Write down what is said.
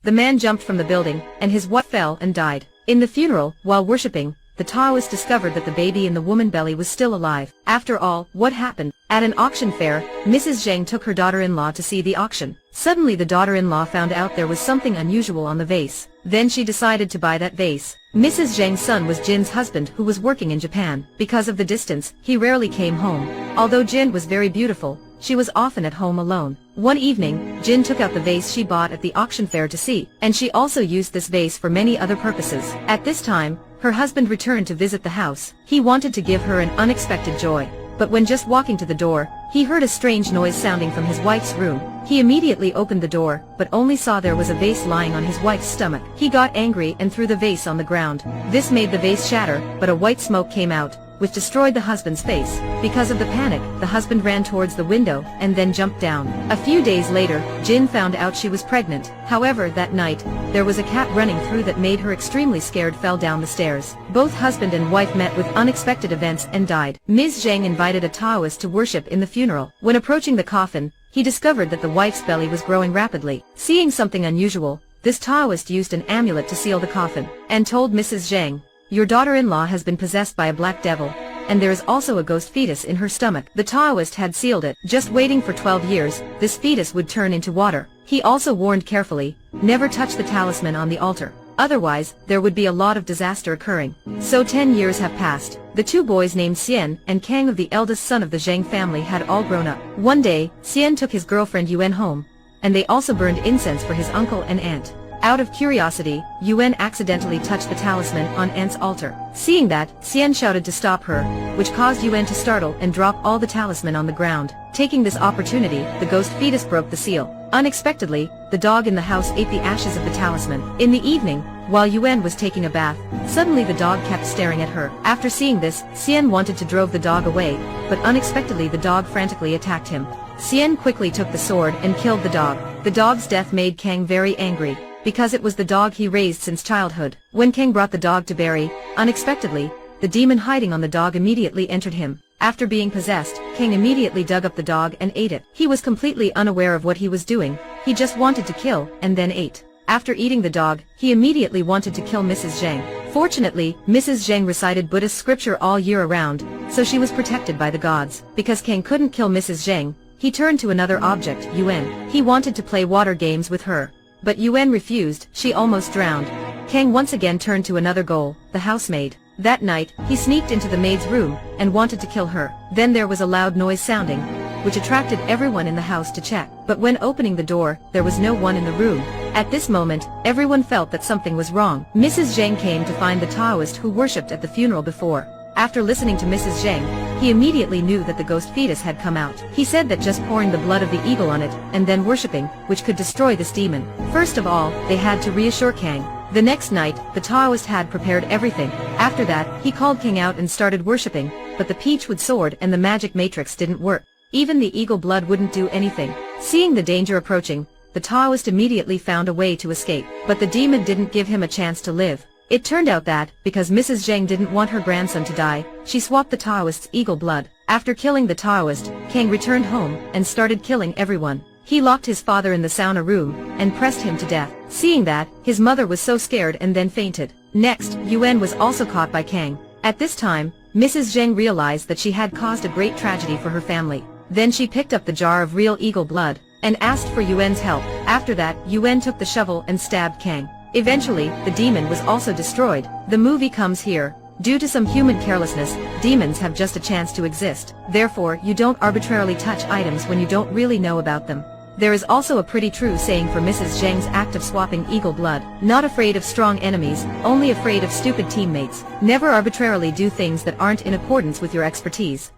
the man jumped from the building, and his wife fell and died. In the funeral, while worshipping, the Taoist discovered that the baby in the woman's belly was still alive. After all, what happened? At an auction fair, Mrs. Zhang took her daughter-in-law to see the auction. Suddenly the daughter-in-law found out there was something unusual on the vase. Then she decided to buy that vase. Mrs. Zhang's son was Jin's husband, who was working in Japan. Because of the distance, he rarely came home. Although Jin was very beautiful, she was often at home alone. One evening, Jin took out the vase she bought at the auction fair to see, and she also used this vase for many other purposes. At this time, her husband returned to visit the house. He wanted to give her an unexpected joy. But when just walking to the door, he heard a strange noise sounding from his wife's room. He immediately opened the door, but only saw there was a vase lying on his wife's stomach. He got angry and threw the vase on the ground. This made the vase shatter, but a white smoke came out, which destroyed the husband's face. Because of the panic, the husband ran towards the window and then jumped down. A few days later, Jin found out she was pregnant. However, that night, there was a cat running through that made her extremely scared, fell down the stairs. Both husband and wife met with unexpected events and died. Ms. Zhang invited a Taoist to worship in the funeral. When approaching the coffin, he discovered that the wife's belly was growing rapidly. Seeing something unusual, this Taoist used an amulet to seal the coffin, and told Mrs. Zhang, "Your daughter-in-law has been possessed by a black devil, and there is also a ghost fetus in her stomach." The Taoist had sealed it, just waiting for 12 years, this fetus would turn into water. He also warned carefully, never touch the talisman on the altar. Otherwise, there would be a lot of disaster occurring. So 10 years have passed. The two boys named Xian and Kang of the eldest son of the Zhang family had all grown up. One day, Xian took his girlfriend Yuan home, and they also burned incense for his uncle and aunt. Out of curiosity, Yuan accidentally touched the talisman on Aunt's altar. Seeing that, Xian shouted to stop her, which caused Yuan to startle and drop all the talisman on the ground. Taking this opportunity, the ghost fetus broke the seal. Unexpectedly, the dog in the house ate the ashes of the talisman. In the evening, while Yuan was taking a bath, suddenly the dog kept staring at her. After seeing this, Xian wanted to drive the dog away, but unexpectedly the dog frantically attacked him. Xian quickly took the sword and killed the dog. The dog's death made Kang very angry, because it was the dog he raised since childhood. When Kang brought the dog to bury, unexpectedly, the demon hiding on the dog immediately entered him. After being possessed, Kang immediately dug up the dog and ate it. He was completely unaware of what he was doing, he just wanted to kill, and then ate. After eating the dog, he immediately wanted to kill Mrs. Zhang. Fortunately, Mrs. Zhang recited Buddhist scripture all year around, so she was protected by the gods. Because Kang couldn't kill Mrs. Zhang, he turned to another object, Yuan. He wanted to play water games with her, but Yuan refused, she almost drowned. Kang once again turned to another goal, the housemaid. That night, he sneaked into the maid's room, and wanted to kill her. Then there was a loud noise sounding, which attracted everyone in the house to check. But when opening the door, there was no one in the room. At this moment, everyone felt that something was wrong. Mrs. Zhang came to find the Taoist who worshipped at the funeral before. After listening to Mrs. Zhang, he immediately knew that the ghost fetus had come out. He said that just pouring the blood of the eagle on it, and then worshipping, which could destroy this demon. First of all, they had to reassure Kang. The next night, the Taoist had prepared everything. After that, he called Kang out and started worshipping, but the peachwood sword and the magic matrix didn't work. Even the eagle blood wouldn't do anything. Seeing the danger approaching, the Taoist immediately found a way to escape, but the demon didn't give him a chance to live. It turned out that, because Mrs. Zhang didn't want her grandson to die, she swapped the Taoist's eagle blood. After killing the Taoist, Kang returned home, and started killing everyone. He locked his father in the sauna room, and pressed him to death. Seeing that, his mother was so scared and then fainted. Next, Yuan was also caught by Kang. At this time, Mrs. Zhang realized that she had caused a great tragedy for her family. Then she picked up the jar of real eagle blood, and asked for Yuan's help. After that, Yuan took the shovel and stabbed Kang. Eventually, the demon was also destroyed. The movie comes here. Due to some human carelessness, demons have just a chance to exist. Therefore, you don't arbitrarily touch items when you don't really know about them. There is also a pretty true saying for Mrs. Zhang's act of swapping eagle blood. Not afraid of strong enemies, only afraid of stupid teammates. Never arbitrarily do things that aren't in accordance with your expertise.